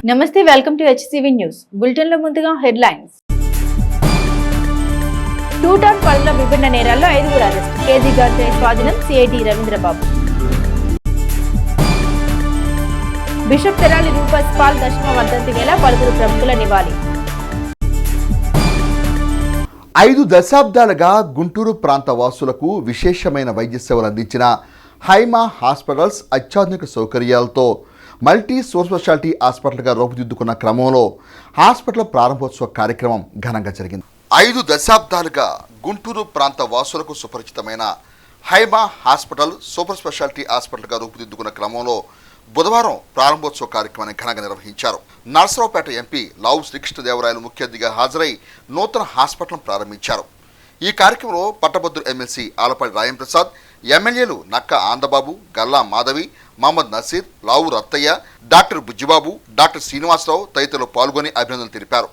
నమస్తే, welcome to HCV news. Bulletin లో ముందుగా హెడ్లైన్స్. టూ టౌన్ పరిధిలో విభిన్న నేరాల్లో 5 అరెస్ట్. కేజీ గంజాయి స్వాధీనం. సిఐడి రవీంద్రబాబు. బిషప్ తెరాలి రూపస్ పాల్ దశమ వర్ధంతి వేళ పలువురు ప్రముఖుల నివాళి. 5 దశాబ్దాలుగా గుంటూరు ప్రాంత వాసులకు విశేషమైన వైద్య సేవలు అందించిన హైమా హాస్పిటల్స్ అత్యాధునిక సౌకర్యాలతో మల్టీ సూపర్ స్పెషాలిటీ హాస్పిటల్గా రూపుదిద్దుకున్న క్రమంలో హాస్పిటల్ ప్రారంభోత్సవ కార్యక్రమం ఘనంగా జరిగింది. 5 దశాబ్దాలుగా గుంటూరు ప్రాంత వాసులకు సుపరిచితమైన హైమా హాస్పిటల్ సూపర్ స్పెషాలిటీ హాస్పిటల్గా రూపుదిద్దుకున్న క్రమంలో బుధవారం ప్రారంభోత్సవ కార్యక్రమాన్ని ఘనంగా నిర్వహించారు. నర్సరావుపేట ఎంపీ లావు శ్రీకృష్ణదేవరాయలు ముఖ్య అతిథిగా హాజరై నూతన హాస్పిటల్ ప్రారంభించారు. ఈ కార్యక్రమంలో పట్టభద్రుల ఎమ్మెల్సీ ఆలపాటి రాయంప్రసాద్, ఎమ్మెల్యేలు నక్క ఆందబాబు, గల్లా మాధవి, మహమ్మద్ నసీర్, లావు రత్తయ్య, డాక్టర్ బుజ్జిబాబు, డాక్టర్ శ్రీనివాసరావు తదితరులు పాల్గొని అభినందనలు తెలిపారు.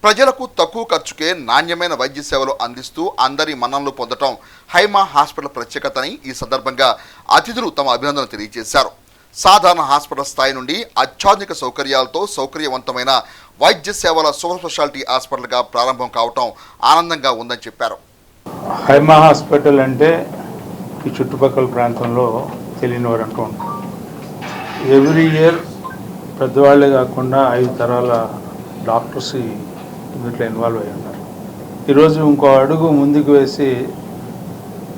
ప్రజలకు తక్కువ ఖర్చుకే నాణ్యమైన వైద్య సేవలు అందిస్తూ అందరి మన్ననలు పొందడం హైమా హాస్పిటల్ ప్రత్యేకతని ఈ సందర్భంగా అతిథులు తమ అభినందనలు తెలియజేశారు. సాధారణ హాస్పిటల్ స్థాయి నుండి అత్యాధునిక సౌకర్యాలతో సౌకర్యవంతమైన వైద్య సేవల సూపర్ స్పెషాలిటీ హాస్పిటల్గా ప్రారంభం కావటం ఆనందంగా ఉందని చెప్పారు. హైమా హాస్పిటల్ అంటే ఈ చుట్టుపక్కల ప్రాంతంలో తెలియని వారు అంటూ ఉంటారు. ఎవ్రీ ఇయర్ పెద్దవాళ్ళే కాకుండా 5 తరాల డాక్టర్స్ దీంట్లో ఇన్వాల్వ్ అయ్యి ఉన్నారు. ఈరోజు ఇంకో అడుగు ముందుకు వేసి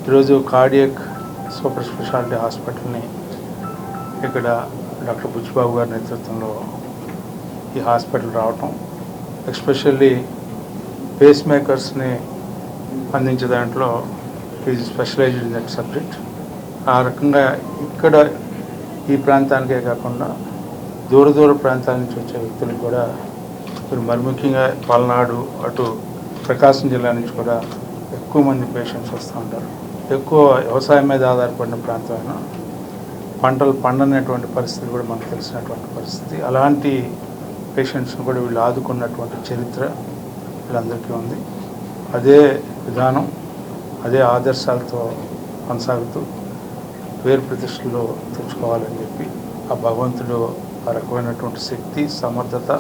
ఈరోజు కార్డియక్ సూపర్ స్పెషాలిటీ హాస్పిటల్ని ఇక్కడ డాక్టర్ బుజ్జిబాబు గారి నేతృత్వంలో ఈ హాస్పిటల్ రావటం, ఎస్పెషల్లీ పేస్ మేకర్స్ని అందించే దాంట్లో is specialised in that subject. ఆ రకంగా ఇక్కడ ఈ ప్రాంతానికే కాకుండా దూర ప్రాంతాల నుంచి వచ్చే వ్యక్తులకు కూడా మరి ముఖ్యంగా పల్నాడు అటు ప్రకాశం జిల్లా నుంచి కూడా ఎక్కువ మంది పేషెంట్స్ వస్తూ ఉంటారు. ఎక్కువ వ్యవసాయం మీద ఆధారపడిన ప్రాంతమైన పంటలు పండనటువంటి పరిస్థితి కూడా మనకు తెలిసినటువంటి పరిస్థితి. అలాంటి పేషెంట్స్ని కూడా వీళ్ళు ఆదుకున్నటువంటి చరిత్ర వీళ్ళందరికీ ఉంది. అదే విధానం అదే ఆదర్శాలతో కొనసాగుతూ పేరు ప్రతిష్టలు తెచ్చుకోవాలని చెప్పి ఆ భగవంతుడు ఆ రకమైనటువంటి శక్తి సమర్థత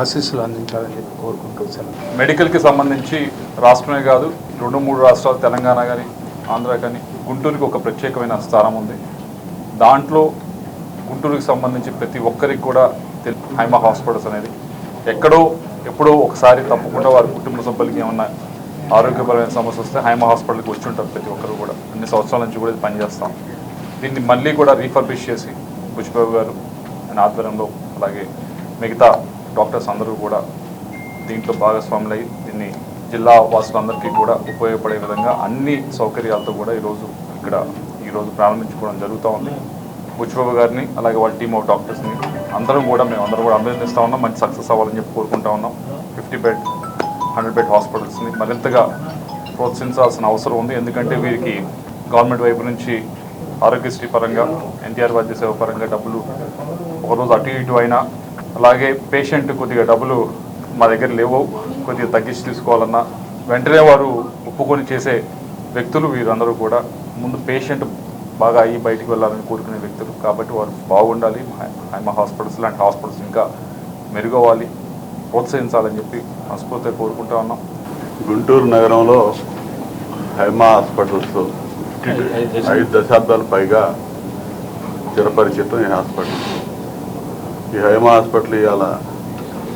ఆశీస్సులు అందించాలని చెప్పి కోరుకుంటూ సెలవు. మెడికల్కి సంబంధించి రాష్ట్రమే కాదు 2-3 రాష్ట్రాలు తెలంగాణ కానీ ఆంధ్ర కానీ గుంటూరుకి ఒక ప్రత్యేకమైన స్థానం ఉంది. దాంట్లో గుంటూరుకి సంబంధించి ప్రతి ఒక్కరికి కూడా హైమా హాస్పిటల్స్ అనేది ఎప్పుడో ఒకసారి తప్పకుండా వారి కుటుంబ సభ్యులకి ఏమన్నా ఆరోగ్యపరమైన సమస్య వస్తే హైమా హాస్పిటల్కి వచ్చి ఉంటారు. ప్రతి ఒక్కరు కూడా అన్ని సంవత్సరాల నుంచి కూడా ఇది పనిచేస్తాం. దీన్ని మళ్ళీ కూడా రీఫర్బిష్ చేసి బుజ్జిబాబు గారు ఆయన ఆధ్వర్యంలో అలాగే మిగతా డాక్టర్స్ అందరూ కూడా దీంట్లో భాగస్వాములై దీన్ని జిల్లా వాసులందరికీ కూడా ఉపయోగపడే విధంగా అన్ని సౌకర్యాలతో కూడా ఈరోజు ప్రారంభించుకోవడం జరుగుతూ ఉంది. బుజ్జిబాబు గారిని అలాగే వాళ్ళ టీమ్ ఆఫ్ డాక్టర్స్ని మేమందరం కూడా అభినందిస్తూ ఉన్నాం. మంచి సక్సెస్ అవ్వాలని చెప్పి కోరుకుంటా ఉన్నాం. 50 బెడ్ 100 బెడ్ హాస్పిటల్స్ని మరింతగా ప్రోత్సహించాల్సిన అవసరం ఉంది. ఎందుకంటే వీరికి గవర్నమెంట్ వైపు నుంచి ఆరోగ్యశ్రీ పరంగా ఎన్టీఆర్ వైద్య సేవ పరంగా డబ్బులు ఒకరోజు అటు ఇటు అయినా, అలాగే పేషెంట్ కొద్దిగా డబ్బులు మా దగ్గర లేవు, కొద్దిగా తగ్గించి తీసుకోవాలన్నా వెంటనే వారు ఒప్పుకొని చేసే వ్యక్తులు వీరందరూ కూడా. ముందు పేషెంట్ బాగా అయ్యి బయటికి వెళ్ళాలని కోరుకునే వ్యక్తులు కాబట్టి వారు బాగుండాలి. హైమా హాస్పిటల్స్ లాంటి హాస్పిటల్స్ ఇంకా మెరుగవ్వాలి, ప్రోత్సహించాలని చెప్పి మనస్ఫూర్తిగా కోరుకుంటా ఉన్నాం. గుంటూరు నగరంలో హైమా హాస్పిటల్స్ 5 దశాబ్దాల పైగా చిరపరిచితం ఈ హాస్పిటల్. ఈ హైమా హాస్పిటల్ ఇవాళ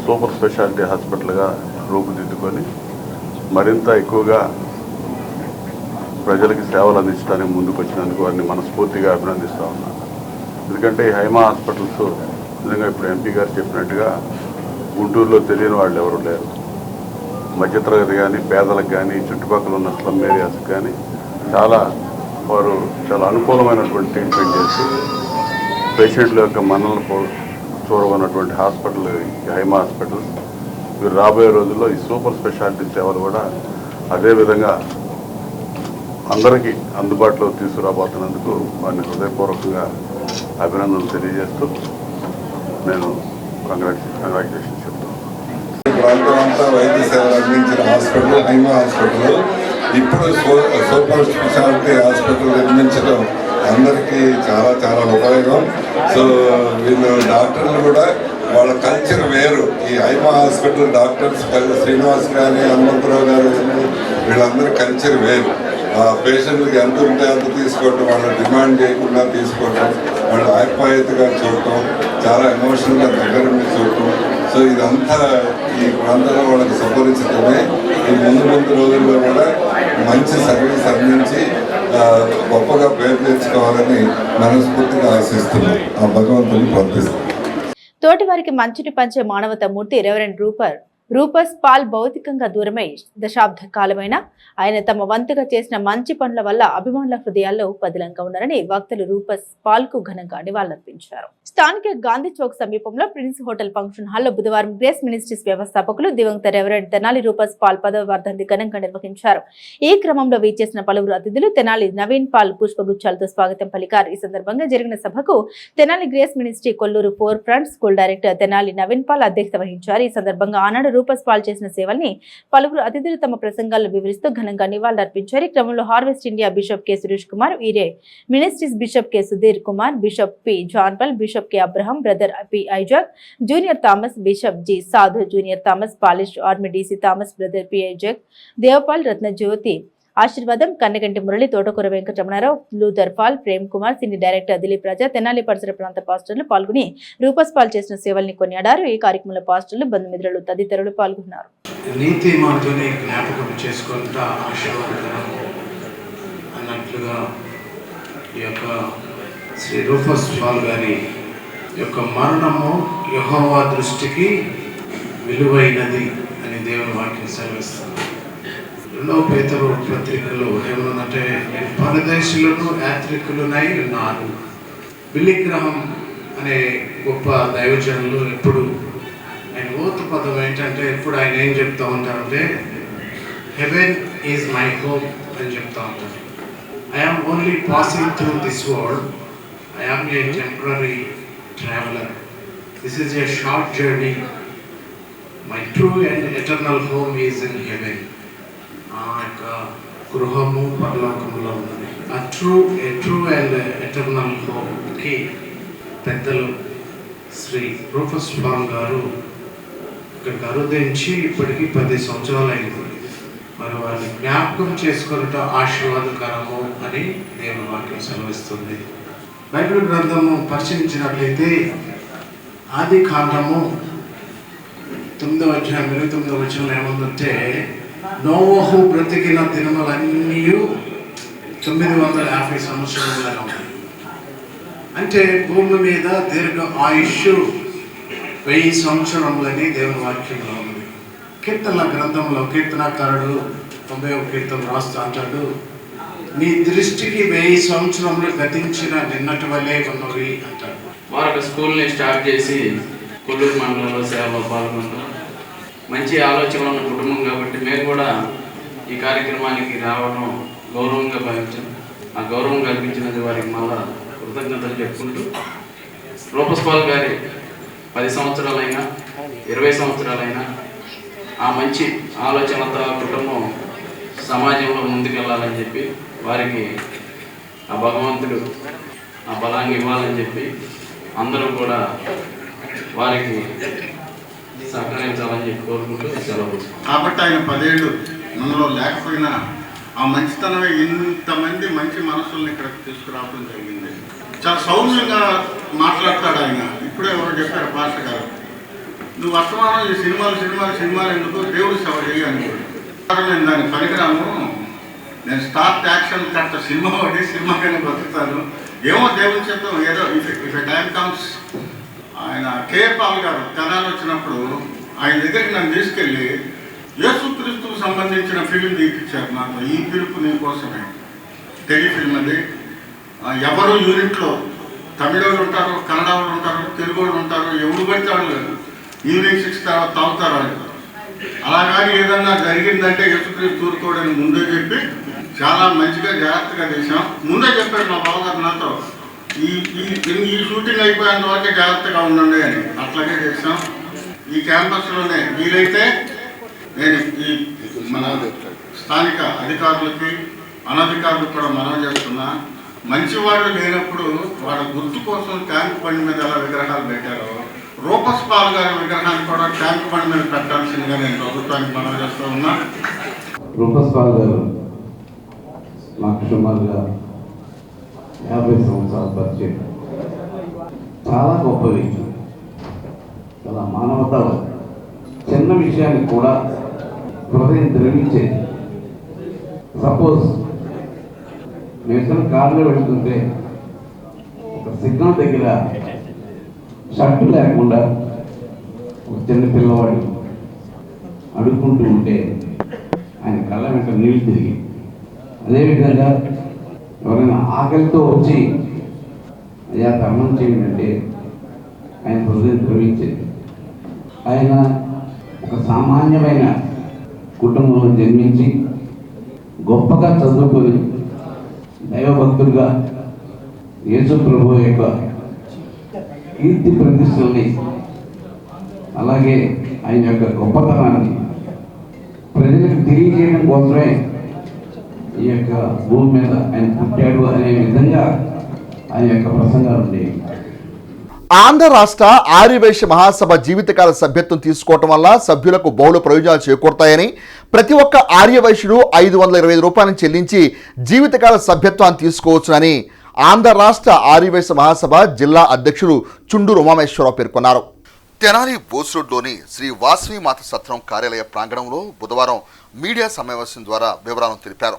సూపర్ స్పెషాలిటీ హాస్పిటల్గా రూపుదిద్దుకొని మరింత ఎక్కువగా ప్రజలకి సేవలు అందించడానికి ముందుకు వచ్చినందుకు వారిని మనస్ఫూర్తిగా అభినందిస్తూ ఉన్నాను. ఎందుకంటే ఈ హైమా హాస్పిటల్స్ నిజంగా ఇప్పుడు ఎంపీ గారు చెప్పినట్టుగా గుంటూరులో తెలియని వాళ్ళు ఎవరు లేరు. మధ్యతరగతి కానీ పేదలకు కానీ చుట్టుపక్కల ఉన్న స్లమ్ ఏరియాస్కి కానీ వారు చాలా అనుకూలమైనటువంటి ట్రీట్మెంట్ చేసి పేషెంట్ల యొక్క మన్ననలు చూరగొన్నటువంటి హాస్పిటల్ ఈ హైమా హాస్పిటల్స్. మీరు రాబోయే రోజుల్లో ఈ సూపర్ స్పెషాలిటీ సేవలు కూడా అదేవిధంగా అందరికీ అందుబాటులో తీసుకురాబోతున్నందుకు వారిని హృదయపూర్వకంగా అభినందనలు తెలియజేస్తూ నేను కంగ్రాచులేషన్స్ చెప్తాను. ప్రాంతమంతా వైద్య సేవలు అందించిన హాస్పిటల్ హైమా హాస్పిటల్ ఇప్పుడు సూపర్ స్పెషాలిటీ హాస్పిటల్ నిర్మించడం అందరికీ చాలా చాలా ఉపయోగం. సో వీళ్ళు డాక్టర్లు కూడా వాళ్ళ కల్చర్ వేరు. ఈ హైమా హాస్పిటల్ డాక్టర్స్ శ్రీనివాస్ కానీ హనుమంతరావు గారు వీళ్ళందరూ కల్చర్ వేరు. పేషెంట్లకు ఎంత ఉంటే అంత తీసుకోవటం, వాళ్ళ డిమాండ్ చేయకుండా తీసుకోవటం, వాళ్ళ ఆప్యాయతగా చూడటం, చాలా ఎమోషనల్గా దగ్గర నుండి చూడటం. సో ఇదంతా ఈ ప్రాంతంలో వాళ్ళకి సంపరించడమే. ఈ ముందు రోజుల్లో కూడా మంచి సర్వీస్ అందించి గొప్పగా పేరు తెచ్చుకోవాలని మనస్ఫూర్తిగా ఆశిస్తున్నాం. ఆ భగవంతుని ప్రార్థిస్తున్నాం. తోటివారికి మంచిని పంచే మానవతా మూర్తి రెవరెండ్ రూపస్ పాల్ భౌతికంగా దూరమై దశాబ్ద కాలమైన ఆయన తమ వంతుగా చేసిన మంచి పనుల వల్ల అభిమానుల హృదయాల్లో పదిలంగా ఉన్నారని వక్తలు రూపస్ పాల్ కు ఘనంగా నివాళులర్పించారు. స్థానిక గాంధీ చౌక్ సమీపంలో ప్రిన్స్ హోటల్ ఫంక్షన్ హాల్లో బుధవారం గ్రేస్ మినిస్ట్రీస్ వ్యవస్థాపకులు దివంగత రెవరెండ్ తెనాలి రూపస్ పాల్ 10వ వర్ధంతి ఘనంగా నిర్వహించారు. ఈ క్రమంలో వీచేసిన పలువురు అతిథులు తెనాలి నవీన్ పాల్ పుష్పగుచ్చాలతో స్వాగతం పలికారు. ఈ సందర్భంగా జరిగిన సభకు Tenali grace ministry Kolluru 4 front school director Tenali Naveen Paul అధ్యక్షత వహించారు. ఈ సందర్భంగా ఆనాడు రూపస్ పాల్ చేసిన సేవల్ని పలువురు అతిథులు తమ ప్రసంగాల్లో వివరిస్తూ ఘనంగా నివాళులర్పించారు. ఈ క్రమంలో harvest India bishop K Suresh Kumar, ఈరే ministries bishop K Sudheer Kumar, bishop P John Paul, bishop K Abraham, brother P Isaac, junior Thomas, bishop G Sadhu, junior Thomas, Polish army DC Thomas, brother P Isaac, Devapal, Ratnajyothi, Aseervadam, Kannaganti Murali, Thotakura Venkataramanarao, Luther Paul, Prem Kumar, cine director Dileep Raja, Tenali పరిసర ప్రాంత పాస్టర్లు పాల్గొని Rufus Paul చేసిన సేవల్ని కొనియాడారు. ఈ కార్యక్రమంలో పాస్టర్లు, బంధుమిత్రులు తదితరులు పాల్గొన్నారు. నీతి మాటని జ్ఞాపకం చేసుకుంటా ఆశీర్వాదకరం అన్నట్లుగా ఈ యొక్క శ్రీ రూపస్ పాల్ గారి యొక్క మరణము యెహోవా దృష్టికి విలువైనది అని దేవుని వాక్యం సెలవిస్తుంది. 2వ పేతురు పత్రికలో ఏమన్నంటే పరదేశులను యాత్రికులనై ఉన్నారు. బిల్లీ గ్రహం అనే గొప్ప దైవజనులు ఎప్పుడు ఆయన ఓతు పదం ఏంటంటే ఎప్పుడు ఆయన ఏం చెప్తా ఉంటారంటే హెవెన్ ఈజ్ మై హోమ్ అని చెప్తా ఉంటారు. I am only passing through this world, I am a temporary traveller, this is a short journey, my true and eternal home is in heaven. ఆ యొక్క గృహము పరలోకములో ఉన్నది. ఆ ట్రూ అండ్ ఎటర్నల్ హోమ్కి పెద్దలు శ్రీ రూపస్ పాల్ గారు ఇక్కడికి అరుదించి ఇప్పటికీ 10 సంవత్సరాలు అయింది. మరి వారిని జ్ఞాపకం చేసుకున్నట్టు ఆశీర్వాదకరము అని దేవుని వాక్యం సెలవిస్తుంది. బైబిల్ గ్రంథము పరిశీలించినట్లయితే ఆది కాండము 9వ అధ్యాయం 29వ వచనంలో ఏముందంటే నోవహు బ్రతికిన దినములన్నీ 950 సంవత్సరములుగా ఉన్నాయి. అంటే భూమి మీద దీర్ఘ ఆయుష్ 1000 సంవత్సరములని దేవుని వాక్యంలో ఉంది. కీర్తనల గ్రంథంలో కీర్తనకారుడు 90వ కీర్తన రాస్తూ అంటాడు, నీ దృష్టికి 1000 సంవత్సరములు గతించిన నిన్నటి వలె ఉన్నవి అంటాడు. వారు స్కూల్ని స్టార్ట్ చేసి కొల్లూరు మండలంలో సేవలో పాల్గొంటాం. మంచి ఆలోచన ఉన్న కుటుంబం కాబట్టి మేము కూడా ఈ కార్యక్రమానికి రావడం గౌరవంగా భావించాం. ఆ గౌరవం కల్పించినది వారికి మళ్ళా కృతజ్ఞతలు చెప్పుకుంటూ రూపస్ పాల్ గారి 10 సంవత్సరాలైనా 20 సంవత్సరాలైనా ఆ మంచి ఆలోచనతో ఆ కుటుంబం సమాజంలో ముందుకెళ్ళాలని చెప్పి వారికి ఆ భగవంతుడు ఆ బలాన్ని ఇవ్వాలని చెప్పి అందరూ కూడా వారికి సహకరించాలని చెప్పి కోరుకుంటూ సెలవు. కాబట్టి ఆయన 10 ఏళ్ళు మనలో లేకపోయినా ఆ మంచితనమే ఇంతమంది మంచి మనసుల్ని ఇక్కడికి తీసుకురావడం జరిగింది. చాలా సౌమ్యంగా మాట్లాడతాడు ఆయన. ఇప్పుడే ఎవరు చెప్పారు పాస్టర్ గారు, నువ్వు వర్తమానం ఈ సినిమాలు ఎందుకు, దేవుడు సేవ చేయాలి. నేను దానికి పనికిరాను, నేను స్టార్ట్ యాక్షన్ కట్ట సినిమా పడి సినిమాకైనా బతుకుతాను, ఏమో దేవుని చెప్తాం ఏదో ఇఫ్ టైం కమ్స్. ఆయన కేఏ పాల్ గారు తెనాలి వచ్చినప్పుడు ఆయన దగ్గరికి నన్ను తీసుకెళ్ళి యేసుక్రీస్తుకు సంబంధించిన ఫిలిం తీపిచ్చారు నాకు. ఈ పిలుపు నీ కోసమే తెలుగు ఫిల్మ్ అది. ఎవరు యూనిట్లో తమిళ వాళ్ళు ఉంటారు, కన్నడ వాళ్ళు ఉంటారు, తెలుగు వాళ్ళు ఉంటారు, ఎవరు పడితే వాళ్ళు ఈవినింగ్ 6 తర్వాత తాగుతారు వాళ్ళు. అలాగే ఏదన్నా జరిగిందంటే యేసుక్రీస్తు తూరుకోవడానికి ముందే చెప్పి చాలా మంచిగా జాగ్రత్తగా చేశాం. ముందే చెప్పాడు మా బావగారు నాతో, ఈ షూటింగ్ అయిపోయేంత వరకు జాగ్రత్తగా ఉండండి అని. అట్లాగే చేసాం. ఈ క్యాంపస్లోనే వీలైతే నేను ఈ మన స్థానిక అధికారులకి అనధికారులకు కూడా మనవి చేస్తున్నా, మంచివాళ్ళు లేనప్పుడు వాళ్ళ గుర్తు కోసం ట్యాంక్ బండి మీద ఎలా విగ్రహాలు పెట్టారో రూపస్ పాల్ గారి విగ్రహాన్ని కూడా ట్యాంక్ బండ్ మీద పెట్టాల్సిందిగా నేను ప్రభుత్వానికి మనవి చేస్తూ ఉన్నా. రూపస్ పాల్ గారు నాకు సుమారుగా 50 సంవత్సరాల పరిచయం. చాలా గొప్ప వ్యక్తి, చాలా మానవత, చిన్న విషయాన్ని కూడా హృదయం ద్రవించేది. సపోజ్ నేను కారులో వెళ్తుంటే ఒక సిగ్నల్ దగ్గర షర్టు లేకుండా ఒక చిన్న పిల్లవాడు అడుక్కుంటూ ఉంటే ఆయన కళ్ళ వెంట నీళ్ళు తిరిగి, అదేవిధంగా ఎవరైనా ఆకలితో వచ్చి అయ్యా ధర్మం చేయండి అంటే ఆయన హృదయం ద్రవించేది. ఆయన ఒక సామాన్యమైన కుటుంబంలో జన్మించి గొప్పగా చదువుకొని దైవభక్తులుగా యేసు ప్రభు యొక్క కీర్తి ప్రతిష్టల్ని, అలాగే ఆయన యొక్క గొప్పతనాన్ని ప్రజలకు తెలియజేయడం కోసమే ఈ యొక్క భూమి మీద ఆయన పుట్టాడు అనే విధంగా ఆయన యొక్క ప్రసంగాలు ఉండేవి. ఆంధ్ర రాష్ట్ర ఆర్యవైశ్య మహాసభ జీవితకాల సభ్యత్వం తీసుకోవటం వల్ల సభ్యులకు బహుళ ప్రయోజనాలు చేకూరుతాయని, ప్రతి ఒక్క ఆర్యవైశ్యుడు 525 రూపాయలను చెల్లించి జీవితకాల సభ్యత్వాన్ని తీసుకోవచ్చునని ఆంధ్ర రాష్ట్ర ఆర్యవైశ్య మహాసభ జిల్లా అధ్యక్షుడు చుండూరు ఉమామేశ్వరరావు పేర్కొన్నారు. తెనాలి బోస్ రోడ్లోని శ్రీ వాసవి మాత సత్రం కార్యాలయ ప్రాంగణంలో బుధవారం మీడియా సమావేశం ద్వారా వివరాలను తెలిపారు.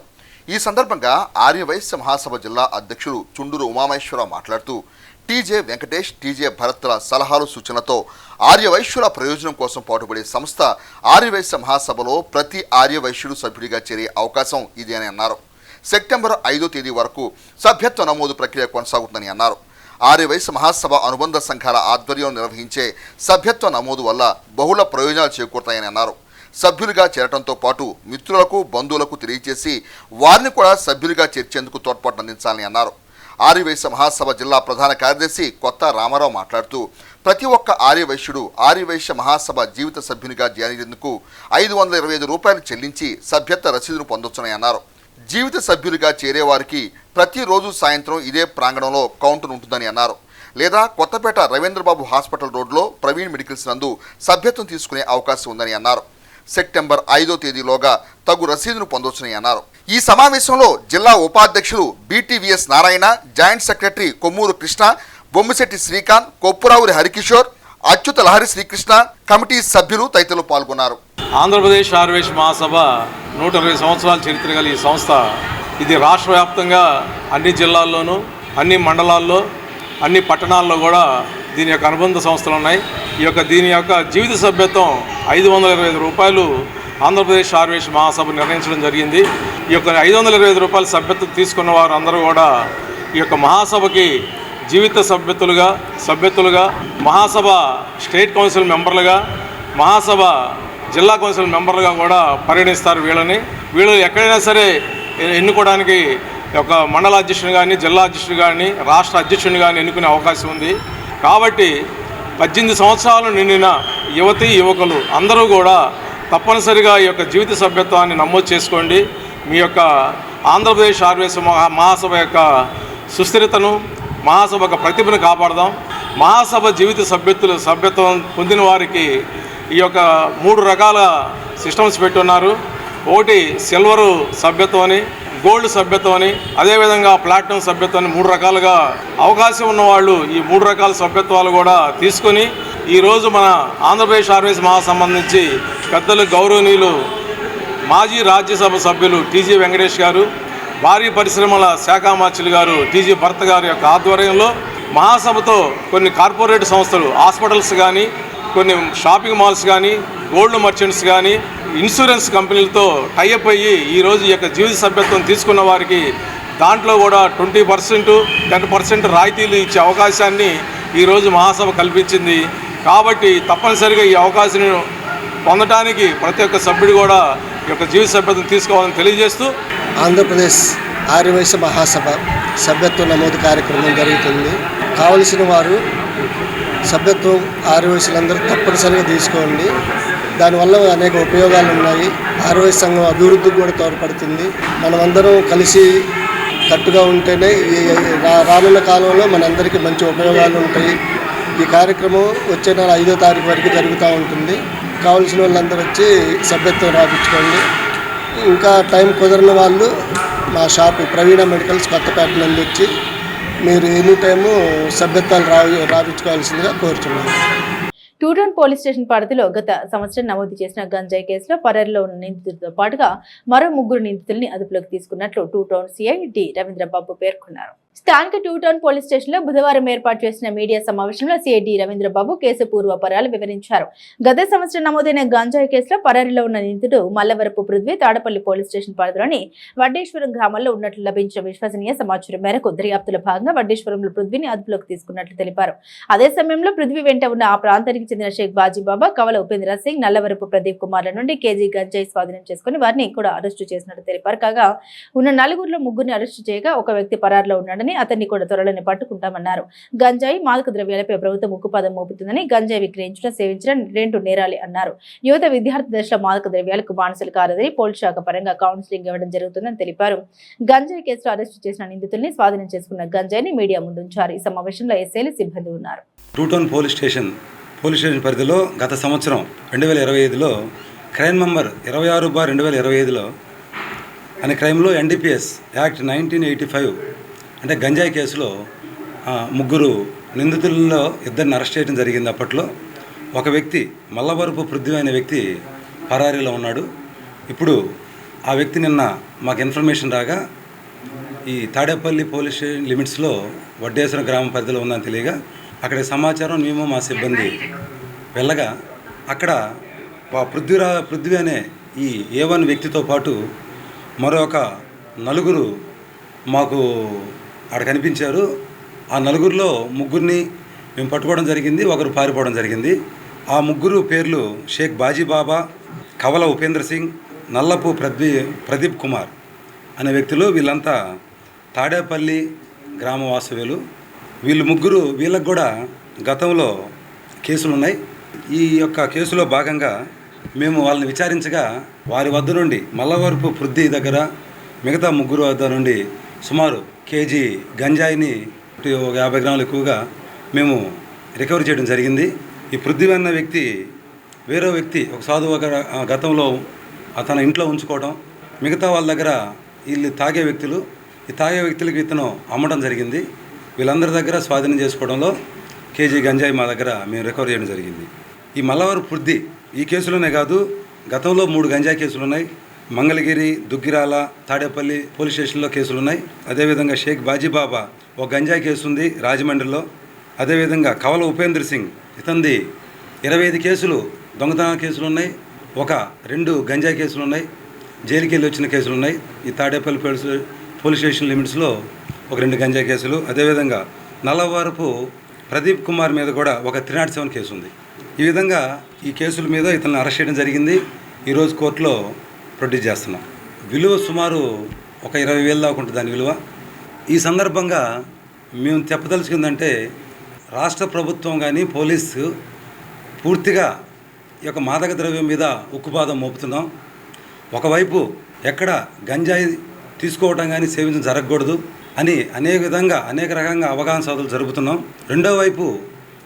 ఈ సందర్భంగా ఆర్యవైశ్య మహాసభ జిల్లా అధ్యక్షుడు చుండూరు ఉమామేశ్వరరావు మాట్లాడుతూ టీజే వెంకటేష్, టీజే భరత్ల సలహాలు సూచనలతో ఆర్యవైశ్యుల ప్రయోజనం కోసం పాటుపడే సంస్థ ఆర్యవైశ్య మహాసభలో ప్రతి ఆర్యవైశ్యుడు సభ్యుడిగా చేరే అవకాశం ఇది అని అన్నారు. సెప్టెంబర్ 5వ తేదీ వరకు సభ్యత్వ నమోదు ప్రక్రియ కొనసాగుతుందని అన్నారు. ఆర్యవైశ్య మహాసభ అనుబంధ సంఘాల ఆధ్వర్యంలో నిర్వహించే సభ్యత్వ నమోదు వల్ల బహుళ ప్రయోజనాలు చేకూరుతాయని అన్నారు. సభ్యులుగా చేరటంతో పాటు మిత్రులకు, బంధువులకు తెలియజేసి వారిని కూడా సభ్యులుగా చేర్చేందుకు తోడ్పాటు అందించాలని అన్నారు. ఆర్యవైశ్య మహాసభ జిల్లా ప్రధాన కార్యదర్శి కొత్త రామారావు మాట్లాడుతూ ప్రతి ఒక్క ఆర్యవైశ్యుడు ఆర్యవైశ్య మహాసభ జీవిత సభ్యునిగా చేరేందుకు 525 రూపాయలు చెల్లించి సభ్యత్వ రసీదును పొందొచ్చని అన్నారు. జీవిత సభ్యులుగా చేరేవారికి ప్రతిరోజు సాయంత్రం ఇదే ప్రాంగణంలో కౌంటర్ ఉంటుందని అన్నారు. లేదా కొత్తపేట రవీంద్రబాబు హాస్పిటల్ రోడ్లో ప్రవీణ్ మెడికల్స్ నందు సభ్యత్వం తీసుకునే అవకాశం ఉందని అన్నారు. సెప్టెంబర్ 5వ తేదీలోగా తగు రసీదును పొందొచ్చని అన్నారు. ఈ సమావేశంలో జిల్లా ఉపాధ్యక్షులు BTVS Narayana, joint secretary Kommuru Krishna, Bommisetti Srikanth, Koppuravuri Harikishore, Achyuta Lahari Srikrishna, committee సభ్యులు తదితరులు పాల్గొన్నారు. ఆంధ్రప్రదేశ్ ఆర్యవైశ్య మహాసభ 120 సంవత్సరాల చరిత్ర గల ఈ సంస్థ ఇది రాష్ట్ర వ్యాప్తంగా అన్ని జిల్లాల్లోనూ, అన్ని మండలాల్లో, అన్ని పట్టణాల్లో కూడా దీని యొక్క అనుబంధ సంస్థలు ఉన్నాయి. దీని యొక్క జీవిత సభ్యత్వం 525 రూపాయలు ఆంధ్రప్రదేశ్ ఆర్యవైశ్య మహాసభ నిర్ణయించడం జరిగింది. ఈ యొక్క 525 రూపాయల సభ్యత్వం తీసుకున్న వారు అందరూ కూడా ఈ యొక్క మహాసభకి జీవిత సభ్యత్తులుగా, మహాసభ స్టేట్ కౌన్సిల్ మెంబర్లుగా, మహాసభ జిల్లా కౌన్సిల్ మెంబర్లుగా కూడా పరిగణిస్తారు. వీళ్ళు ఎక్కడైనా సరే ఎన్నుకోవడానికి ఒక మండల అధ్యక్షుని కానీ, జిల్లా అధ్యక్షుడు కానీ, రాష్ట్ర అధ్యక్షుడిని కానీ ఎన్నుకునే అవకాశం ఉంది. కాబట్టి 18 సంవత్సరాలు నిండిన యువకులు అందరూ కూడా తప్పనిసరిగా ఈ యొక్క జీవిత సభ్యత్వాన్ని నమోదు చేసుకోండి. మీ యొక్క ఆంధ్రప్రదేశ్ ఆర్యవైశ్య మహాసభ యొక్క సుస్థిరతను, మహాసభ యొక్క ప్రతిభను కాపాడదాం. మహాసభ జీవిత సభ్యత్వం పొందిన వారికి ఈ యొక్క 3 రకాల సిస్టమ్స్ పెట్టున్నారు. ఒకటి సిల్వరు సభ్యత్వం అని, గోల్డ్ సభ్యత్వం అని, అదేవిధంగా ప్లాటినం సభ్యత్వం అని 3 రకాలుగా అవకాశం ఉన్నవాళ్ళు ఈ 3 రకాల సభ్యత్వాలు కూడా తీసుకొని ఈరోజు మన ఆంధ్రప్రదేశ్ ఆర్యవైశ్య మహాసభ నుంచి పెద్దలు గౌరవనీయులు మాజీ రాజ్యసభ సభ్యులు టీజీ వెంకటేష్ గారు, భారీ పరిశ్రమల శాఖ మార్చులు గారు టీజీ భరత్ గారి యొక్క ఆధ్వర్యంలో మహాసభతో కొన్ని కార్పొరేట్ సంస్థలు, హాస్పిటల్స్ కానీ, కొన్ని షాపింగ్ మాల్స్ కానీ, గోల్డ్ మర్చెంట్స్ కానీ, ఇన్సూరెన్స్ కంపెనీలతో టైఅప్ అయ్యి ఈరోజు ఈ యొక్క జీవిత సభ్యత్వం తీసుకున్న వారికి దాంట్లో కూడా 20%, 10% రాయితీలు ఇచ్చే అవకాశాన్ని ఈరోజు మహాసభ కల్పించింది. కాబట్టి తప్పనిసరిగా ఈ అవకాశాన్ని పొందడానికి ప్రతి ఒక్క సభ్యుడు కూడా ఈ యొక్క జీవిత సభ్యత్వం తీసుకోవాలని తెలియజేస్తూ ఆంధ్రప్రదేశ్ ఆర్యవైశ్య మహాసభ సభ్యత్వ నమోదు కార్యక్రమం జరుగుతుంది. కావలసిన వారు సభ్యత్వం ఆర్యవైశ్యులందరూ తప్పనిసరిగా తీసుకోండి. దానివల్ల అనేక ఉపయోగాలు ఉన్నాయి. ఆర్యవైశ్య సంఘం అభివృద్ధికి కూడా తోడ్పడుతుంది. మనమందరం కలిసి కట్టుగా ఉంటేనే రానున్న కాలంలో మనందరికీ మంచి ఉపయోగాలు ఉంటాయి. ఈ కార్యక్రమం వచ్చే నెల 5వ తారీఖు వరకు జరుగుతూ ఉంటుంది. కావాల్సిన వాళ్ళందరూ వచ్చి సభ్యత్వం రాపించుకోండి. ఇంకా టైం కుదరని వాళ్ళు మా షాపు ప్రవీణ మెడికల్స్ కొత్తపేట నుండి వచ్చి మీరు ఎనీ టైము సభ్యత్వాలు రాపించుకోవాల్సిందిగా కోరుతున్నాను. టూటౌన్ పోలీస్ స్టేషన్ పరిధిలో గత సంవత్సరం నమోదు చేసిన గంజాయి కేసులో పరారీలో ఉన్న నిందితులతో పాటుగా మరో 3 నిందితుల్ని అదుపులోకి తీసుకున్నట్లు టూటౌన్ సిఐ డి రవీంద్రబాబు పేర్కొన్నారు. స్థానిక టూటౌన్ పోలీస్ స్టేషన్ లో బుధవారం ఏర్పాటు చేసిన మీడియా సమావేశంలో సిఐ డి రవీంద్రబాబు కేసు పూర్వపరాలు వివరించారు. గత సంవత్సరం నమోదైన గంజాయి కేసులో పరారీలో ఉన్న నిందితుడు మల్లవరపు పృథ్వీ తాడపల్లి పోలీస్ స్టేషన్ పరిధిలోని వడ్డేశ్వరం గ్రామంలో ఉన్నట్లు లభించిన విశ్వసనీయ సమాచారం మేరకు దర్యాప్తుల భాగంగా వడ్డేశ్వరంలో పృథ్వీని అదుపులోకి తీసుకున్నట్లు తెలిపారు. అదే సమయంలో పృథ్వీ వెంట ఉన్న ఆ ప్రాంతానికి చెందిన షేక్ బాజీబాబా, కవల ఉపేంద్ర సింగ్, నల్లవరపు ప్రదీప్ కుమార్ల నుండి కేజీ గంజాయి స్వాధీనం చేసుకుని వారిని కూడా అరెస్టు చేసినట్టు తెలిపారు. కాగా ఉన్న 4గురిలో 3గురిని అరెస్టు చేయగా ఒక వ్యక్తి పరారులో ఉన్నాడని అతన్ని కూడా త్వరలోనే పట్టుకుంటామన్నారు. గంజాయి, మాదక ద్రవ్యాలపై ప్రభుత్వం ఉక్కుపాదం మోపుతుందని, గంజాయి విక్రయించడం, సేవించడం 2 నేరాలే అన్నారు. యువత విద్యార్థి దశలో మాదక ద్రవ్యాలకు బానిసలు కారదని పోలీస్ శాఖ పరంగా కౌన్సిలింగ్ ఇవ్వడం జరుగుతుందని తెలిపారు. గంజాయి కేసులో అరెస్టు చేసిన నిందితుల్ని స్వాధీనం చేసుకున్న గంజాయిని మీడియా ముందుంచారు. ఈ సమావేశంలో ఎస్ఐలు, సిబ్బంది ఉన్నారు. టూటౌన్ పోలీస్ స్టేషన్ పరిధిలో గత సంవత్సరం 2025లో క్రైమ్ నంబర్ 26/2025లో అనే క్రైమ్లో NDPS యాక్ట్ 1985 అంటే గంజాయి కేసులో 3 నిందితుల్లో 2ని అరెస్ట్ చేయడం జరిగింది. అప్పట్లో ఒక వ్యక్తి మల్లవరపు పృథ్వీ అనే వ్యక్తి పరారీలో ఉన్నాడు. ఇప్పుడు ఆ వ్యక్తి నిన్న మాకు ఇన్ఫర్మేషన్ రాగా ఈ తాడేపల్లి పోలీస్ స్టేషన్ లిమిట్స్లో వడ్డేశ్వరం గ్రామం పరిధిలో ఉందని తెలియగా అక్కడ సమాచారం మేము మా సిబ్బంది వెళ్ళగా అక్కడ పృథ్వీ అనే ఈ A1 వ్యక్తితో పాటు మరొక 4 మాకు అక్కడ కనిపించారు. ఆ 4గురిలో 3గురిని మేము పట్టుకోవడం జరిగింది, ఒకరు పారిపోవడం జరిగింది. ఆ 3 పేర్లు షేక్ బాజీబాబా, కవల ఉపేంద్ర సింగ్, నల్లపు ప్రదీప్ కుమార్ అనే వ్యక్తులు. వీళ్ళంతా తాడేపల్లి గ్రామ వాసవ్యులు. వీళ్ళకు కూడా గతంలో కేసులు ఉన్నాయి. ఈ యొక్క కేసులో భాగంగా మేము వాళ్ళని విచారించగా వారి వద్ద నుండి మల్లవరపు పృథ్వీ దగ్గర మిగతా 3 వద్ద నుండి సుమారు కేజీ గంజాయిని 50 గ్రాములు ఎక్కువగా మేము రికవరీ చేయడం జరిగింది. ఈ పృథ్వీ అన్న వ్యక్తి వేరే వ్యక్తి ఒక సాధువు గతంలో అతను ఇంట్లో ఉంచుకోవడం, మిగతా వాళ్ళ దగ్గర వీళ్ళు తాగే వ్యక్తులు, ఈ తాగే వ్యక్తులకి ఇతను అమ్మడం జరిగింది. వీళ్ళందరి దగ్గర స్వాధీనం చేసుకోవడంలో కేజీ గంజాయి మా దగ్గర మేము రికవరీ చేయడం జరిగింది. ఈ మల్లవరపు పృథ్వీ ఈ కేసులోనే కాదు, గతంలో 3 గంజాయి కేసులు ఉన్నాయి. మంగళగిరి, దుగ్గిరాల, తాడేపల్లి పోలీస్ స్టేషన్లో కేసులు ఉన్నాయి. అదేవిధంగా షేక్ బాజీబాబా ఒక గంజాయి కేసు ఉంది రాజమండ్రిలో. అదేవిధంగా కవల ఉపేంద్ర సింగ్ ఇతంది 25 కేసులు దొంగతనాల కేసులు ఉన్నాయి. ఒక 2 గంజాయి కేసులు ఉన్నాయి. జైలుకి వెళ్ళి వచ్చిన కేసులు ఉన్నాయి. ఈ తాడేపల్లి పోలీస్ స్టేషన్ లిమిట్స్లో ఒక 2 గంజాయి కేసులు. అదేవిధంగా నల్లవరపు ప్రదీప్ కుమార్ మీద కూడా ఒక 307 కేసు ఉంది. ఈ విధంగా ఈ కేసుల మీద ఇతను అరెస్ట్ చేయడం జరిగింది. ఈరోజు కోర్టులో ప్రొడ్యూస్ చేస్తున్నాం. విలువ సుమారు ఒక 20,000 దాకా ఉంటుంది దాని విలువ. ఈ సందర్భంగా మేము చెప్పదలుచుకుందంటే రాష్ట్ర ప్రభుత్వం కానీ పోలీసు పూర్తిగా ఈ యొక్క మాదక ద్రవ్యం మీద ఉక్కుపాదం మోపుతున్నాం. ఒకవైపు ఎక్కడ గంజాయి తీసుకోవడం కానీ సేవించడం జరగకూడదు అని అనేక రకంగా అవగాహన సదస్సులు జరుపుతున్నాం. రెండో వైపు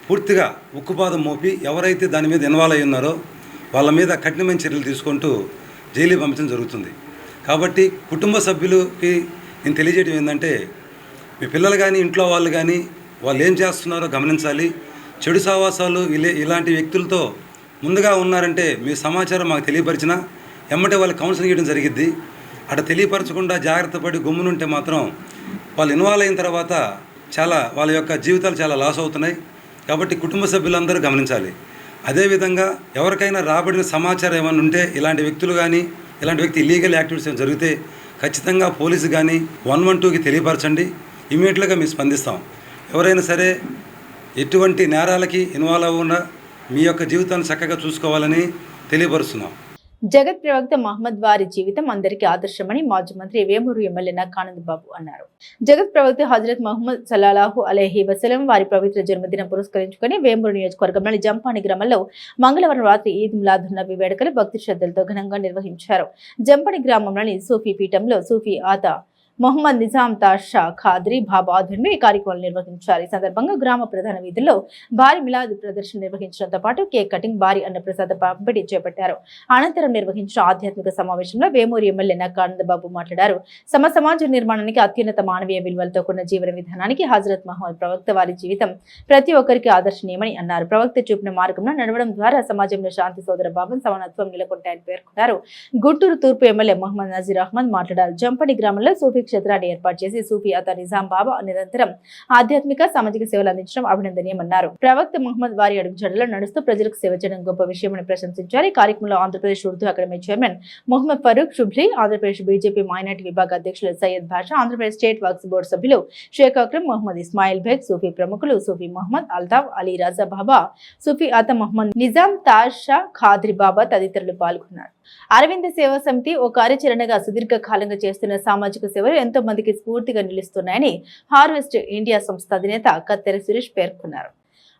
పూర్తిగా ఉక్కుపాదం మోపి ఎవరైతే దాని మీద ఇన్వాల్వ్ అయ్యి ఉన్నారో వాళ్ళ మీద కఠినమైన చర్యలు తీసుకుంటూ జైలు పంపించడం జరుగుతుంది. కాబట్టి కుటుంబ సభ్యులకి నేను తెలియజేయడం ఏంటంటే మీ పిల్లలు కానీ ఇంట్లో వాళ్ళు కానీ వాళ్ళు ఏం చేస్తున్నారో గమనించాలి. చెడు సావాసాలు ఇలాంటి వ్యక్తులతో ముందుగా ఉన్నారంటే మీ సమాచారం మాకు తెలియపరిచినా ఎమ్మటే వాళ్ళు కౌన్సిలింగ్ చేయడం జరిగిద్ది. అక్కడ తెలియపరచకుండా జాగ్రత్త పడి గమ్మునుంటే మాత్రం వాళ్ళు ఇన్వాల్వ్ అయిన తర్వాత వాళ్ళ యొక్క జీవితాలు చాలా లాస్ అవుతున్నాయి. కాబట్టి కుటుంబ సభ్యులందరూ గమనించాలి. అదేవిధంగా ఎవరికైనా రాబడిన సమాచారం ఏమైనా ఉంటే ఇలాంటి వ్యక్తులు కానీ ఇలాంటి వ్యక్తి ఇల్లీగల్ యాక్టివిటీస్ జరిగితే ఖచ్చితంగా పోలీసు కానీ 112కి తెలియపరచండి. ఇమీడియట్గా మేము స్పందిస్తాం. ఎవరైనా సరే ఎటువంటి నేరాలకి ఇన్వాల్వ్ అవ్వకుండా మీ యొక్క జీవితాన్ని చక్కగా చూసుకోవాలని తెలియపరుస్తున్నాం. జగత్ ప్రవక్త మహమ్మద్ వారి జీవితం అందరికీ ఆదర్శమని మాజీ మంత్రి వేమూరు ఎమ్మెల్యే నక్కానంద్ బాబు అన్నారు. జగత్ ప్రవక్త హజరత్ మహమ్మద్ సల్లల్లాహు అలైహి వసల్లం వారి పవిత్ర జన్మదినం పురస్కరించుకుని వేమూరు నియోజకవర్గంలోని జంపాని గ్రామంలో మంగళవారం రాత్రి ఈద్ మిలాద్ నబీ వేడుకలు భక్తి శ్రద్ధలతో ఘనంగా నిర్వహించారు. జంపాని గ్రామంలోని సూఫీ పీఠంలో సూఫీ ఆతా మొహమ్మద్ నిజాం తాషా ఖాద్రీ బాబా ఆధ్వర్యంలో ఈ కార్యక్రమాలు నిర్వహించారు. ఈ సందర్భంగా గ్రామ ప్రధాన వీధుల్లో భారీ మిలాద్ ప్రదర్శన నిర్వహించడంతో పాటు కేక్ కటింగ్, భారీ అన్నప్రసాద పంపిణీ చేపట్టారు. అనంతరం నిర్వహించిన ఆధ్యాత్మిక సమావేశంలో వేమూరి ఎమ్మెల్యే నక్కానందబాబు మాట్లాడారు. సమాజ నిర్మాణానికి అత్యున్నత మానవీయ విలువలతో కూడిన జీవన విధానానికి హజరత్ మహమ్మద్ ప్రవక్త వారి జీవితం ప్రతి ఒక్కరికి ఆదర్శనీయమని అన్నారు. ప్రవక్త చూపిన మార్గంలో నడవడం ద్వారా సమాజంలో శాంతి, సోదర భావం, సమానత్వం నెలకొంటాయని పేర్కొన్నారు. గుంటూరు తూర్పు ఎమ్మెల్యే మహమ్మద్ నజీర్ అహ్మద్ మాట్లాడారు. జంపడి గ్రామంలో సూఫీ క్షేత్రాన్ని ఏర్పాటు చేసి సూఫీ అతా నిజాం బాబా నిరంతరం ఆధ్యాత్మిక, సామాజిక సేవలు అందించడం అభినందనీయమన్నారు. ప్రవక్త మహమ్మద్ వారి అడుగుజాడలో నడుస్తూ ప్రజలకు సేవ చేయడం గొప్ప విషయమని ప్రశంసించారు. ఈ కార్యక్రమంలో Andhra Pradesh Urdu academy chairman Mohammed Farooq Shubli, Andhra Pradesh BJP minority విభాగ అధ్యక్షులు సయ్యద్ భాషా, ఆంధ్రప్రదేశ్ స్టేట్ వక్ఫ్ బోర్డు సభ్యులు షేక్ అక్రమ్, మొహమ్మద్ ఇస్మాయిల్ బేగ్, సూఫీ ప్రముఖులు సూఫీ మహమ్మద్ అల్తాఫ్, అలీ రాజా బాబా, సూఫీ అతా మహమ్మద్ నిజాం తాషా ఖాద్రీ బాబా తదితరులు పాల్గొన్నారు. అరవింద సేవా సమితి ఓ కార్యాచరణగా సుదీర్ఘ కాలంగా చేస్తున్న సామాజిక సేవలు ఎంతో మందికి స్ఫూర్తిగా నిలుస్తున్నాయని హార్వెస్ట్ ఇండియా సంస్థ అధినేత కత్తెర సురేష్ పేర్కొన్నారు.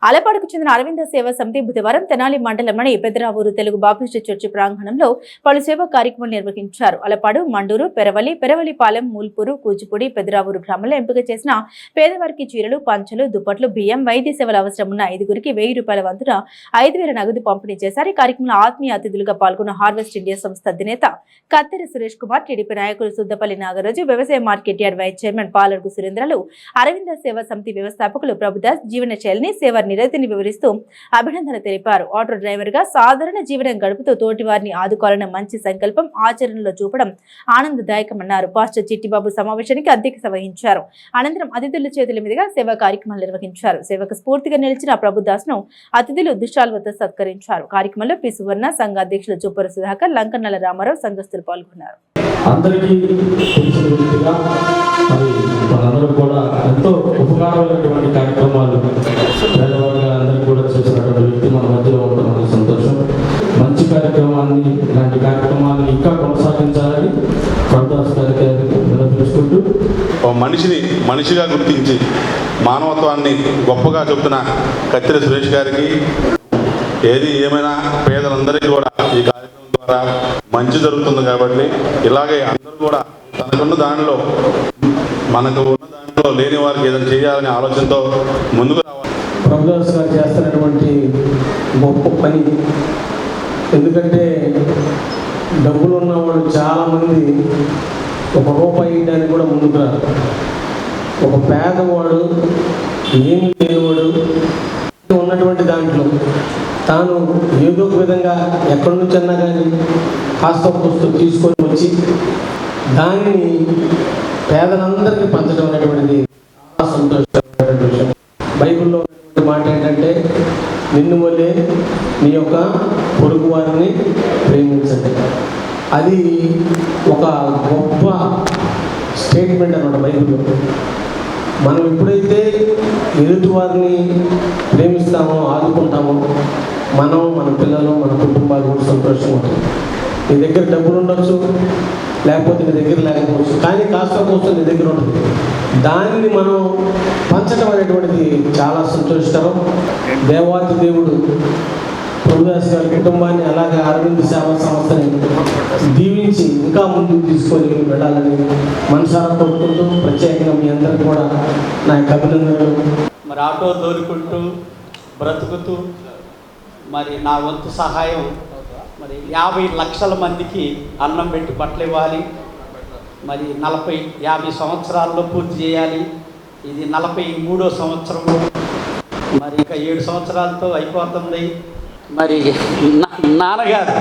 అలపాడుకు చెందిన అరవింద సేవా సమితి బుధవారం తెనాలి మండలంలోని పెద్దరావూరు తెలుగు బాప్టిస్టు చర్చి ప్రాంగణంలో పలు సేవా కార్యక్రమాలు నిర్వహించారు. అలపాడు, మండూరు, పెరవలిపాలెం, మూల్పూరు, కూచిపూడి, పెద్దరావూరు గ్రామంలో ఎంపిక చేసిన పేదవారికి చీరలు, పంచలు, దుప్పట్లు, బియ్యం, వైద్య సేవలు అవసరం ఉన్న 5గురికి 1000 రూపాయల వంతున 5000 నగదు పంపిణీ చేశారు. ఈ కార్యక్రమంలో ఆత్మీయ అతిథులుగా పాల్గొన్న హార్వెస్ట్ ఇండియా సంస్థ అధినేత కత్తెర సురేష్ కుమార్, టీడీపీ నాయకులు సుద్దపల్లి నాగరాజు, వ్యవసాయ మార్కెట్ యార్డ్ వైస్ చైర్మన్ పాలర్గు సురేంద్రలు, అరవింద సేవా సమితి వ్యవస్థాపకులు ప్రభుదాస్ జీవన శైలిని, సేవ నిరతిని వివరిస్తూ అభినందన తెలిపారు. ఆటో డ్రైవర్ గా సాధారణ జీవనం గడుపుతూ తోటి వారిని ఆదుకోవాలన్న మంచి సంకల్పం ఆచరణలో చూపడం ఆనందదాయకమన్నారు. పాస్టర్ చిట్టిబాబు సమావేశానికి అధ్యక్షత వహించారు. అనంతరం అతిథుల చేతుల మీదుగా సేవా కార్యక్రమాలు నిర్వహించారు. సేవకు స్ఫూర్తిగా నిలిచిన ప్రభుదాస్ ను అతిథులు దుశ్శాల్వతో సత్కరించారు. కార్యక్రమంలో పి సువర్ణ, సంఘ అధ్యక్షులు చూపర సుధాకర్, లంకన్నల రామారావు సంఘస్థులు పాల్గొన్నారు. అందరికీ తెలిసిన రీతిగా మరి మనందరూ కూడా ఎంతో ఉపకారమైనటువంటి కార్యక్రమాలు పేదవాళ్ళ అందరికీ కూడా చేసినటువంటి వ్యక్తి మన మధ్యలో ఉండడం సంతోషం. మంచి కార్యక్రమాన్ని, ఇలాంటి కార్యక్రమాన్ని ఇంకా కొనసాగించాలని ప్రభుదాస్ గారికి విన్నవించుకుంటూ, మనిషిని మనిషిగా గుర్తించి మానవత్వాన్ని గొప్పగా చెప్తున్న కత్తెర సురేష్ గారికి, ఏది ఏమైనా పేదలందరికీ కూడా ఈ కార్యక్రమం ద్వారా మంచి జరుగుతుంది కాబట్టి ఇలాగే అందరూ కూడా తనకున్న దానిలో, మనకు ఉన్న దానిలో లేని వారికి ఏదైనా చేయాలనే ఆలోచనతో ముందుకు రావాలి. ప్రభుదాస్ గారు చేస్తున్నటువంటి గొప్ప పని. ఎందుకంటే డబ్బులు ఉన్నవాళ్ళు చాలామంది ₹1 ఇవ్వడానికి కూడా ముందుకు రారు. ఒక పేదవాడు, ఏమి లేనివాడు ఉన్నటువంటి దాంట్లో తాను ఏదో ఒక విధంగా ఎక్కడి నుంచి అన్నా కానీ కాస్త పుస్తకం తీసుకొని వచ్చి దానిని పేదలందరికీ పంచడం అనేటువంటిది చాలా సంతోషమైనటువంటి విషయం. బైబిల్లో మాట ఏంటంటే, నిన్ను వల్లే నీ యొక్క పొరుగు వారిని ప్రేమించండి. అది ఒక గొప్ప స్టేట్మెంట్ అన్నమాట బైబిల్లో. మనం ఎప్పుడైతే ఎదుటి వారిని ప్రేమిస్తామో, ఆదుకుంటామో, మనం, మన పిల్లలు, మన కుటుంబాలు కూడా సంతోషంగా ఉంటుంది. నీ దగ్గర డబ్బులు ఉండొచ్చు, లేకపోతే నీ దగ్గర లేకపోవచ్చు, కానీ కాస్త కోసం నీ దగ్గర ఉంటుంది. దానిని మనం పంచడం అనేటువంటిది చాలా సంతోషకరం. దేవాతి దేవుడు ప్రభుదాస్ గారి కుటుంబాన్ని, అలాగే అరవింద్ సేవా సంస్థని దీవించి ఇంకా ముందుకు తీసుకొని వెళ్ళాలని మనసారా కోరుకుంటూ, ప్రత్యేకంగా మీ అందరికీ కూడా నా యొక్క అభినందనలు. మరి ఆటో తోలుకుంటూ బ్రతుకుతూ మరి నా వంతు సహాయం, మరి 50 లక్షల మందికి అన్నం పెట్టి బట్టలు ఇవ్వాలి. మరి 40-50 సంవత్సరాల్లో పూర్తి చేయాలి. ఇది 43వ సంవత్సరము. మరి ఇంకా 7 సంవత్సరాలతో అయిపోతుంది. మరి నాన్నగారు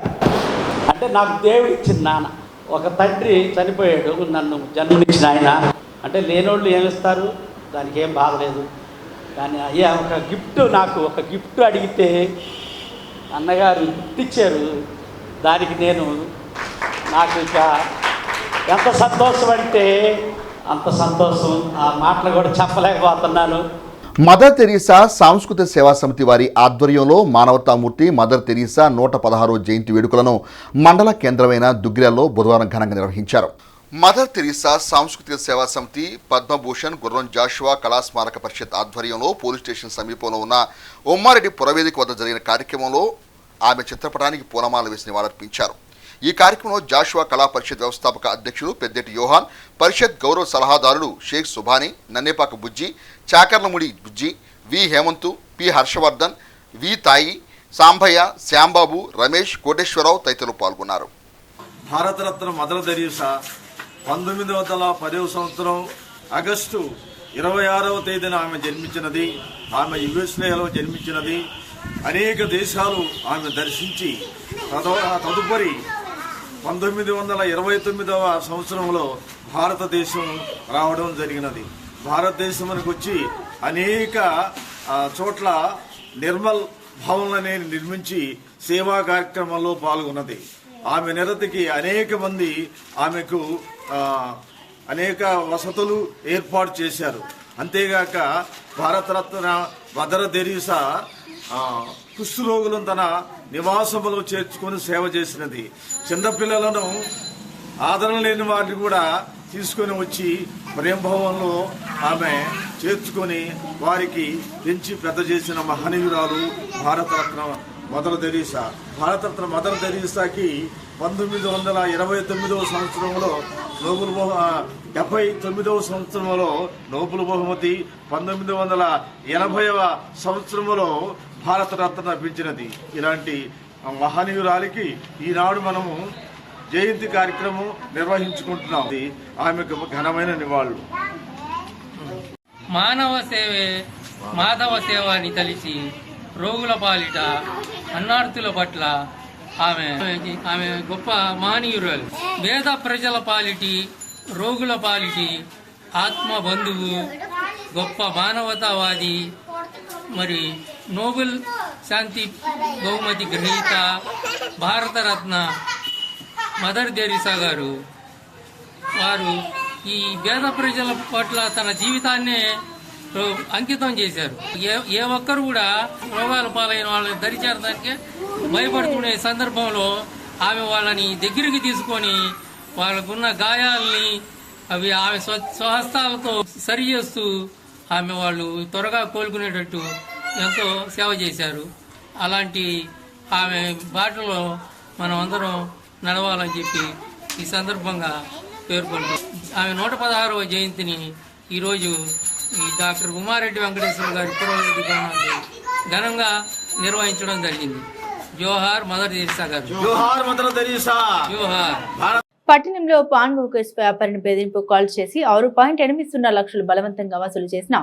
అంటే నాకు దేవుడు ఇచ్చిన నాన్న. ఒక తండ్రి చనిపోయాడు, నన్ను జన్మనిచ్చిన ఆయన. అంటే లేనోళ్ళు ఏమిస్తారు, దానికి ఏం బాధలేదు. కానీ అయ్యా ఒక గిఫ్ట్, నాకు ఒక గిఫ్ట్ అడిగితే అన్నగారు గిఫ్ట్ ఇచ్చారు. దానికి నాకు ఇక ఎంత సంతోషం అంటే అంత సంతోషం, ఆ మాటలు కూడా చెప్పలేకపోతున్నాను. మదర్ తెరీసా సాంస్కృతిక సేవా సమితి వారి ఆధ్వర్యంలో మానవతామూర్తి మదర్ తెరీసా 116వ జయంతి వేడుకలను మండల కేంద్రమైన దుగ్గిరాల్లో బుధవారం ఘనంగా నిర్వహించారు. మదర్ తెరీసా సాంస్కృతిక సేవా సమితి పద్మభూషణ్ గుర్రం జాషువా కళా స్మారక పరిషత్ ఆధ్వర్యంలో పోలీస్ స్టేషన్ సమీపంలో ఉన్న ఉమ్మారెడ్డి పురవేదిక వద్ద జరిగిన కార్యక్రమంలో ఆమె చిత్రపటానికి పూలమాల వేసి నివాళులర్పించారు. ఈ కార్యక్రమంలో జాషువా కళా పరిషత్ వ్యవస్థాపక అధ్యక్షుడు పెద్దెటి యోహాన్, పరిషత్ గౌరవ సలహాదారులు షేక్ సుభాని, నన్నేపాక బుజ్జి, చాకర్లముడి బుజ్జి, వి హేమంతు, పి హర్షవర్ధన్, వి తాయి, సాంబయ్య, శ్యాంబాబు, రమేష్, కోటేశ్వరరావు తదితరులు పాల్గొన్నారు. భారతరత్న మదర్ తెరీసా 1910వ సంవత్సరం ఆగస్టు 26వ తేదీన ఆమె జన్మించినది. ఆమె యుఎస్ఏలో జన్మించినది. అనేక దేశాలు ఆమె దర్శించి తదుపరి 1929వ సంవత్సరంలో భారతదేశం రావడం జరిగినది. భారతదేశానికి వచ్చి అనేక చోట్ల నిర్మల్ భవన్లని నిర్మించి సేవా కార్యక్రమాల్లో పాల్గొన్నది. ఆమె నిరతికి అనేక మంది ఆమెకు అనేక వసతులు ఏర్పాటు చేశారు. అంతేగాక భారతరత్న మదర్ తెరీసా కుష్ఠరోగులను తన నివాసములో చేర్చుకొని సేవ చేసినది. చిన్నపిల్లలను ఆదరణ లేని వారిని కూడా తీసుకొని వచ్చి ప్రేమభవన్లో ఆమె చేర్చుకొని వారికి పెంచి పెద్ద చేసిన మహనీయురాలు Bharat Ratna Mother Teresa. Bharat Ratna Mother తెరీసాకి 1929వ సంవత్సరంలో 79వ సంవత్సరంలో నోబెల్ బహుమతి, 1980వ సంవత్సరంలో భారతరత్న లభించినది. ఇలాంటి మహనీయురాలికి ఈనాడు మనము జయంతి కార్యక్రమం నిర్వహించుకుంటున్నాం. ఆమెకు ఘనమైన నివాళులు. మానవ సేవే మాధవ సేవ అని తలిచి రోగుల పాలిట అన్నార్తుల పట్ల ఆమె గొప్ప మహనీయురాలు. పేద ప్రజల పాలిటి, రోగుల పాలిటి ఆత్మ బంధువు, గొప్ప మానవతావాది, మరి నోబెల్ శాంతి బహుమతి గ్రహీత భారతరత్న మదర్ తెరీసా గారు. వారు ఈ పేద ప్రజల పట్ల తన జీవితాన్నే అంకితం చేశారు. ఏ ఒక్కరు కూడా రోగాల పాలైన వాళ్ళని దరిచేరడానికి భయపడుతునే సందర్భంలో ఆమె వాళ్ళని దగ్గరికి తీసుకొని వాళ్ళకున్న గాయాలని ఆమె స్వహస్తాలతో సరి చేస్తూ ఆమె వాళ్ళు త్వరగా కోలుకునేటట్టు ఎంతో సేవ చేశారు. అలాంటి ఆమె బాటలో మనం అందరం నడవాలని చెప్పి ఈ సందర్భంగా పేర్కొంటూ ఆమె 116వ జయంతిని ఈరోజు ఈ డాక్టర్ ఉమారెడ్డి వెంకటేశ్వర గారి పురోగతి ఘనంగా నిర్వహించడం జరిగింది. జోహార్ మదర్ తెరీసా గారు. జోహార్ మదర్ తెరీసా. జోహార్. పట్టణంలో పాన్ బోకర్స్ వ్యాపారిని బెదిరింపు కాల్ చేసి 6.80 లక్షలు బలవంతంగా వసూలు చేసిన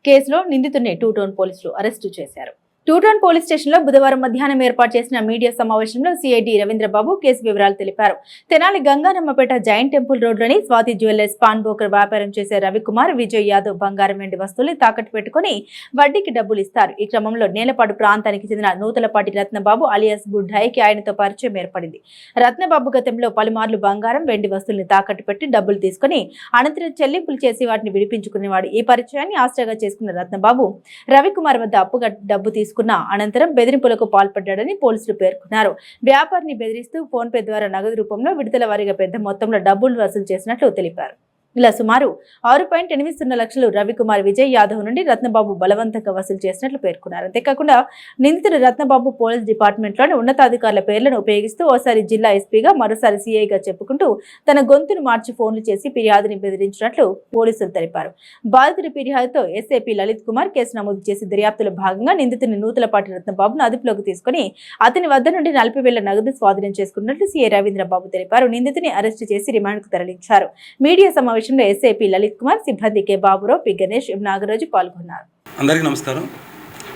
కేసులో నిందితుడిని 2 టౌన్ పోలీసులు అరెస్టు చేశారు. 2 టౌన్ పోలీస్ స్టేషన్ లో బుధవారం మధ్యాహ్నం ఏర్పాటు చేసిన మీడియా సమావేశంలో సిఐడి రవీంద్రబాబు కేసు వివరాలు తెలిపారు. తెనాలి గంగానమ్మపేట జైంట్ టెంపుల్ రోడ్లోని స్వాతి జ్యువెలర్స్ పాన్ బోకర్ వ్యాపారం చేసే రవికుమార్, విజయ్ యాదవ్ బంగారం వెండి వస్తువులు తాకట్టు పెట్టుకుని వడ్డీకి డబ్బులు ఇస్తారు. ఈ క్రమంలో నేలపాడు ప్రాంతానికి చెందిన నూతలపాటి రత్నబాబు అలియాస్ బుడ్డాయికి ఆయనతో పరిచయం ఏర్పడింది. రత్నబాబు గతంలో పలుమార్లు బంగారం వెండి వస్తువుల్ని తాకట్టు పెట్టి డబ్బులు తీసుకుని అనంతరం చెల్లింపులు చేసి వాటిని విడిపించుకునేవాడు. ఈ పరిచయాన్ని ఆశ్రయంగా చేసుకున్న రత్నబాబు రవికుమార్ వద్ద అప్పుగా డబ్బు తీసుకున్న అనంతరం బెదిరింపులకు పాల్పడ్డాడని పోలీసులు పేర్కొన్నారు. వ్యాపారిని బెదిరిస్తూ ఫోన్ పే ద్వారా నగదు రూపంలో విడతల వారీగా పెద్ద మొత్తంలో డబ్బులు వసూలు చేసినట్లు తెలిపారు. ఇలా సుమారు 6.80 లక్షలు రవికుమార్, విజయ్ యాదవ్ నుండి రత్నబాబు బలవంతంగా వసూలు చేసినట్లు పేర్కొన్నారు. అంతేకాకుండా నిందితుడు రత్నబాబు పోలీస్ డిపార్ట్మెంట్లోని ఉన్నతాధికారుల పేర్లను ఉపయోగిస్తూ ఓసారి జిల్లా ఎస్పీగా, మరోసారి సీఐగా చెప్పుకుంటూ తన గొంతును మార్చి ఫోన్లు చేసి ఫిర్యాదుని బెదిరించినట్లు పోలీసులు తెలిపారు. బాధితుడి ఫిర్యాదుతో ఎస్ఐపీ లలిత్ కుమార్ కేసు నమోదు చేసి దర్యాప్తులో భాగంగా నిందితుని నూతలపాటి రత్నబాబును అదుపులోకి తీసుకుని అతని వద్ద నుండి 40,000 నగదు స్వాధీనం చేసుకున్నట్లు సీఐ రవీంద్రబాబు తెలిపారు. నిందితుని అరెస్టు చేసి రిమాండ్కు తరలించారు. మీడియా సమావేశంలో ఎస్ఐపీ లలిత్ కుమార్, సిబ్బంది కె బాబురావు, పి గణేష్, ఎం నాగరాజు పాల్గొన్నారు. అందరికీ నమస్కారం.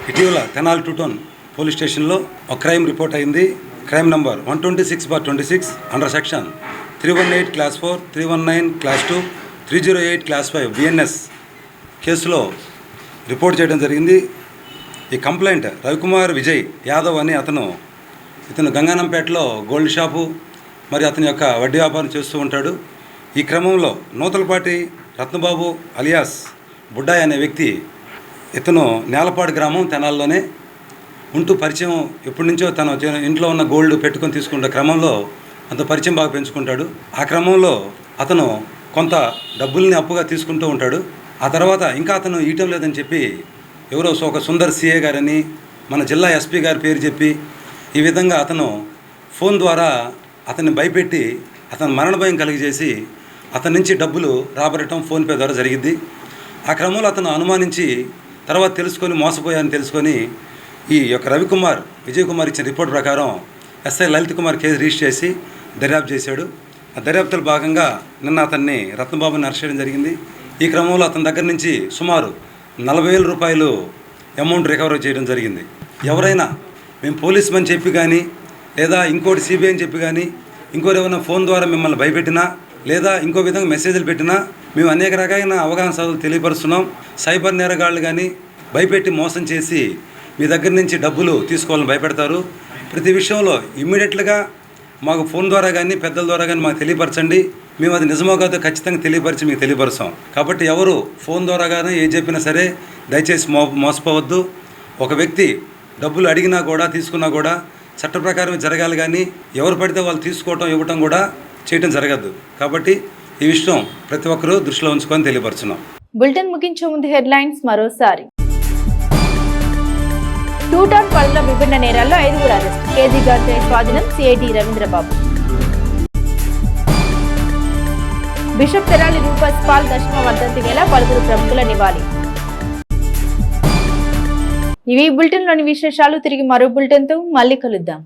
ఇటీవల తెనాలి 2 టౌన్ పోలీస్ స్టేషన్లో ఒక క్రైమ్ రిపోర్ట్ అయింది. Crime number 126/26 under section 318 class 4, 319 class 2, 308 class 5 BNS కేసులో రిపోర్ట్ చేయడం జరిగింది. ఈ కంప్లైంట్ రవికుమార్ విజయ్ యాదవ్ అని ఇతను గంగానంపేటలో గోల్డ్ షాపు మరి అతని యొక్క వడ్డీ వ్యాపారం చేస్తూ ఉంటాడు. ఈ క్రమంలో నూతలపాటి రత్నబాబు అలియాస్ బుడ్డాయ్ అనే వ్యక్తి ఇతను నేలపాడు గ్రామం తెనాల్లోనే ఉంటూ పరిచయం ఎప్పటి నుంచో తన ఇంట్లో ఉన్న గోల్డ్ పెట్టుకొని తీసుకుంటే క్రమంలో అంత పరిచయం బాగా పెంచుకుంటాడు. ఆ క్రమంలో అతను కొంత డబ్బుల్ని అప్పుగా తీసుకుంటూ ఉంటాడు. ఆ తర్వాత ఇంకా అతను ఇయటం లేదని చెప్పి ఎవరో ఒక సుందర్ సిఏ గారని మన జిల్లా ఎస్పీ గారి పేరు చెప్పి ఈ విధంగా అతను ఫోన్ ద్వారా అతన్ని భయపెట్టి అతని మరణ భయం కలిగజేసి అతని నుంచి డబ్బులు రాబట్టడం ఫోన్పే ద్వారా జరిగింది. ఆ క్రమంలో అతను అనుమానించి తర్వాత తెలుసుకొని మోసపోయారని తెలుసుకొని ఈ యొక్క రవికుమార్ విజయ్ కుమార్ ఇచ్చిన రిపోర్ట్ ప్రకారం SI Lalit Kumar case register చేసి దర్యాప్తు చేశాడు. ఆ దర్యాప్తులో భాగంగా నిన్న అతన్ని రత్నబాబుని అరెస్ట్ చేయడం జరిగింది. ఈ క్రమంలో అతని దగ్గర నుంచి సుమారు 40,000 రూపాయలు అమౌంట్ రికవరీ చేయడం జరిగింది. ఎవరైనా మేము పోలీస్ మని చెప్పి కానీ లేదా ఇంకోటి సిబిఐ అని చెప్పి కానీ ఇంకోటి ఏమైనా ఫోన్ ద్వారా మిమ్మల్ని భయపెట్టినా లేదా ఇంకో విధంగా మెసేజ్లు పెట్టినా మేము అనేక రకాలైన అవగాహన సభలు తెలియపరుస్తున్నాం. సైబర్ నేరగాళ్ళు కానీ భయపెట్టి మోసం చేసి మీ దగ్గర నుంచి డబ్బులు తీసుకోవాలని భయపెడతారు. ప్రతి విషయంలో ఇమ్మీడియట్గా మాకు ఫోన్ ద్వారా కానీ పెద్దల ద్వారా కానీ మాకు తెలియపరచండి. మేము అది నిజమో కాదో ఖచ్చితంగా తెలియపరిచి మీకు తెలియపరుస్తాం. కాబట్టి ఎవరు ఫోన్ ద్వారా కానీ ఏం చెప్పినా సరే దయచేసి మోసపోవద్దు. ఒక వ్యక్తి డబ్బులు అడిగినా కూడా తీసుకున్నా కూడా చట్ట ప్రకారం జరగాలి, కానీ ఎవరు పడితే వాళ్ళు తీసుకోవటం ఇవ్వటం కూడా చేయటం జరగద్దు. కాబట్టి ఈ విషయం ప్రతి ఒక్కరూ దృష్టిలో ఉంచుకొని తెలియపరుచున్నాం. బులెటిన్ ముగించే ముందు హెడ్లైన్స్ మరోసారి. 2 టౌన్ పనుల విభిన్న నేరాల్లో 5 అరెస్ట్. కేజీ గంజాయి స్వాధీనం. సిఐడి రవీంద్రబాబు. బిషప్ తెరాలి రూపస్ పాల్ దశమ వర్ధంతి వేళ పలువురు ప్రముఖుల నివాళి. ఇవి బులెటిన్లోని విశేషాలు. తిరిగి మరో బులెటిన్తో మళ్ళీ కలుద్దాం.